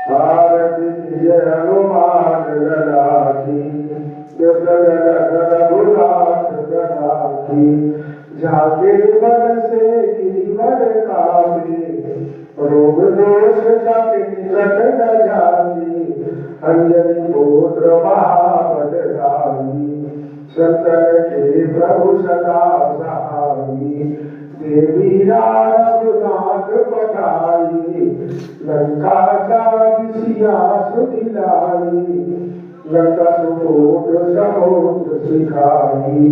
भारती की जय हनुमान गदा की रघुनाथ गदा की जाके मन से गिरिवर कावे रोग दोष जाके निकट न जाए अंजनी पुत्र महाबलशाली संतन के प्रभु सदा सहाई देवी रघुनाथ पठाई लंका जाति सिया सुदिलाई लंका सुकोट समुद्र सिखाई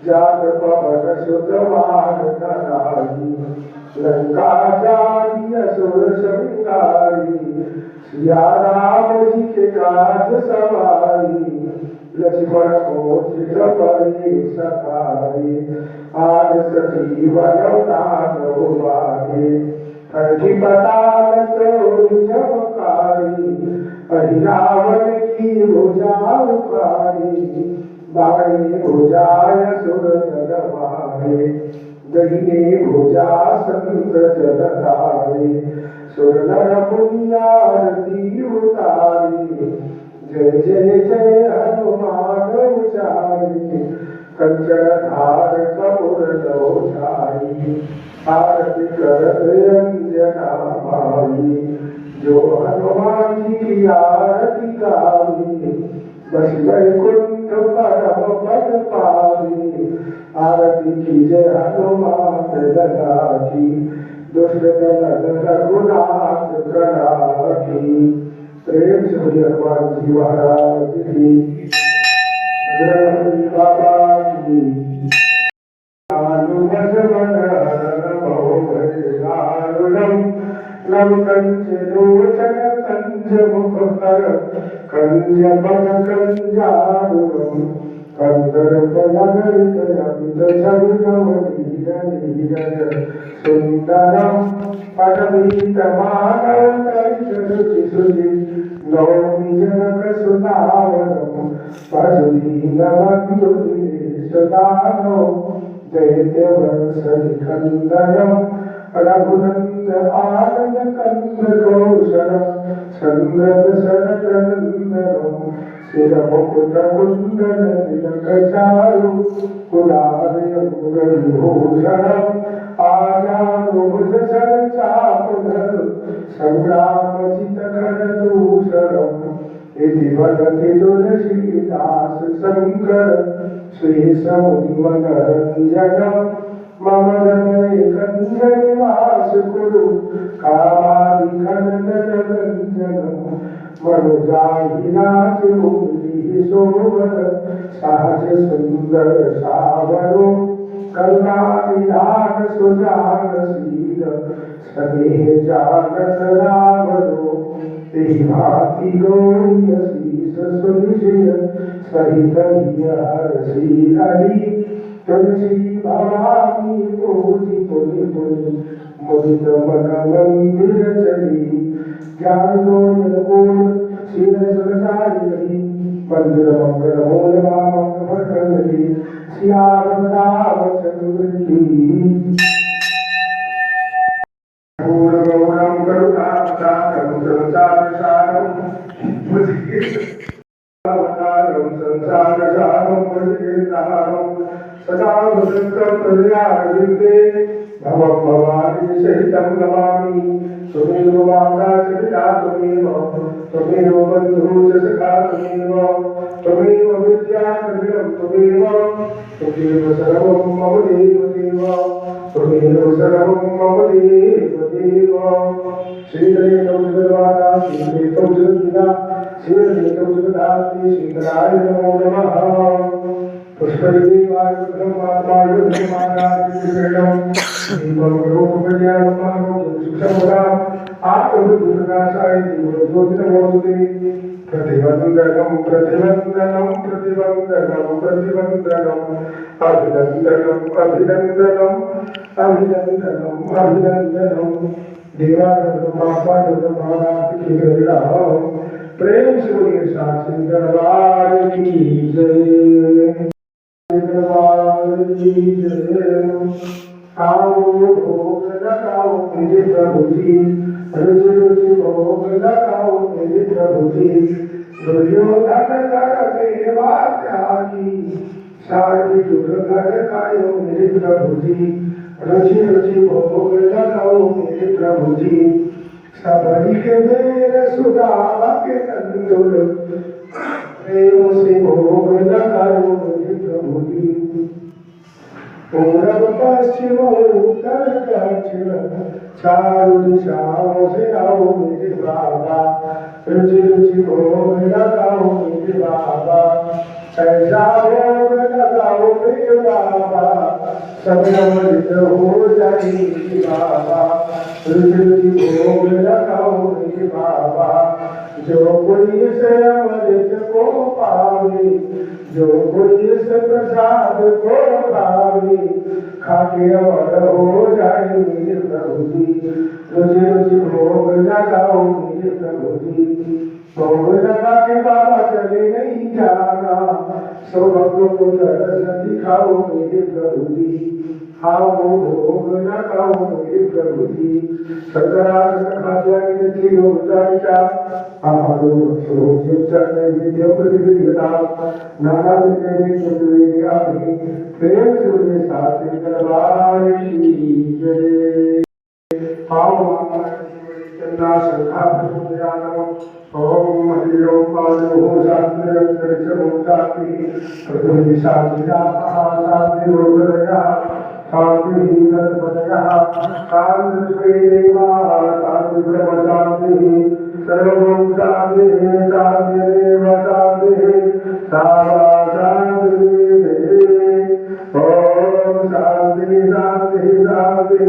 जात पवन सुत मान धराई लंका जाति असुर संहारी सिया राम जी के काज सवारी लक्ष्मण को चित परे सखाई आज सजीवन दान हुआए कंठी पताल तोड़ चमकारी रावण की भुजा उखाड़ी बाएं भुजाय सुर नरवाए दहिने भुजा संत जलधारे सुर नर मुनियारती उतारी जय जय जय हनुमान उचारी कंचन धार कपूर लोचाई आरती करत अंजना भाई जो हनुमान जी की आरती गावी बस वैकुंठ परम पद पावी आरती कीजय हनुमान लगा की दुष्ट दलन रघुनाथ गणा की प्रेम से बोलिए हनुमान जी महाराज की जय बाबा की लव कंच लोचन कंज मुखर कंज पद कंजारुणम कंदर्प नगरित अमित चरुणम नीर सुंदरम पदवीत मानव तरित सुधि नौमि जनक सुतावरम पशुदीन बंधु सदानो दैत्य वंश निकंदनम रघुनंद आनंद कंद कौशलम संगत शरद नंदनम सिर मुकुट कुंडल तिलक चारु कुलादय विभूषणम आजानुभुज सर चापधर संग्राम चित खर दूषणम इति वदति तुलसीदास शंकर श्री समुनिवनरंजनम मम हृदय कंज निवास कुरु कामादिकनदरंजनम मनुजाहि नाथ मुनि सोवर सहज सुंदर सावरो करुणानिधान सुजान शील स्नेह जागत रावरो तेहि भांति गौरी शीस सुनिशिय सहित हर्षि हरि तुलसी भवानी पूजी पुनि पुनि मुदित मन मंदिर चली ज्ञान गोल गोल शील सुरसारी गई मंदिर मंगल मूल वामंग भटली सियार रामचंद्र की पूर्ण गौरम करुणावतारम संसार सारम अवतारम संसार सारम भजगीर्धारम सदा वसंतं प्रयागृते भवं भवानी सहितं नमामि त्वमेव माता च पिता त्वमेव बन्धुः च सखा त्वमेव विद्या कपिलं त्वमेव सर्वं मम देव त्वमेव सर्वं मम देव श्रीधरेणौ जगद्वादा श्रीधरेणौ जगद्विदा श्रीधरेणौ जगदाति श्रीधराय नमो नमः पुष्पदेवाय ब्रह्मात्माय ब्रह्मानाय विष्णुं दीपं रूपज्ञानमं सुक्षमदाम् आत्मबुद्धिप्रकाशाय दीपज्योतिर्नमोऽस्तुते प्रतिवन्दनं प्रतिवन्दनं प्रतिवन्दनं प्रतिवन्दनं अभिनन्दनं अभिनन्दनं अभिनन्दनं अभिनन्दनं देवाय ब्रह्मात्माय ब्रह्मानाय की प्रेम से बोलिए साक्षी दरबार की जय दरबार की जय आओ भोग लगाओ मेरे प्रभु जी, रुचि रुचि भोग लगाओ मेरे प्रभु जी। दुर्योधन कर देवा त्यागी, सारी दुर्गत खायो मेरे प्रभु जी, रुचि रुचि भोग लगाओ मेरे प्रभु जी। सबरी के मेरे सुदामा के तंदुल, प्रेम से भोग लगाओ मेरे प्रभु जी। पूरब पश्चिम उत्तर दक्षिण, चारों दिशाओं से आओ मेरे बाबा, रुचि रुचि भोग लगाओ मेरे बाबा। ऐसा भोग लगाओ मेरे बाबा, सब अमृत हो जाए मेरे बाबा, रुचि रुचि भोग लगाओ मेरे बाबा। जो कोई इस अमृत को पावे, जो कोई इस प्रसाद को पावे, खाके अमर हो जाए मेरे प्रभु जी, रुचि रुचि भोग लगाओ मेरे प्रभु जी। भोग लगा के बाबा चले नहीं जाना, सो भक्तों को दर्शन दिखाओ मेरे प्रभु जी। आओ भोग लगाओ मेरे प्रभु जी। सकरासन खाद्यानि चिरोचारिता, आहारो सोचितने विद्या प्रतिविद्यता, नाना विद्ये चतुर्वेदी, प्रेम से साथे दरबार की जय। आओ चंदा शंखा प्रचोदयानो, ओम हरि ओम पादो शांतिरंतरिक्षो शांति, पृथ्वी शांतिया शांति रोगदया, शांति कर्मदया, शांति देवा शांति ब्रह्म शांति, सर्वभूत शांति शांतिरेव शांति, सावा शांति। ओम शांति शांति शांति,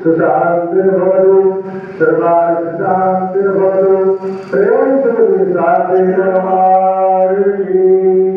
सुशांतिर्भवतु, सर्वार्थ शांतिर्भवतु, प्रेम से शांति दरबार की।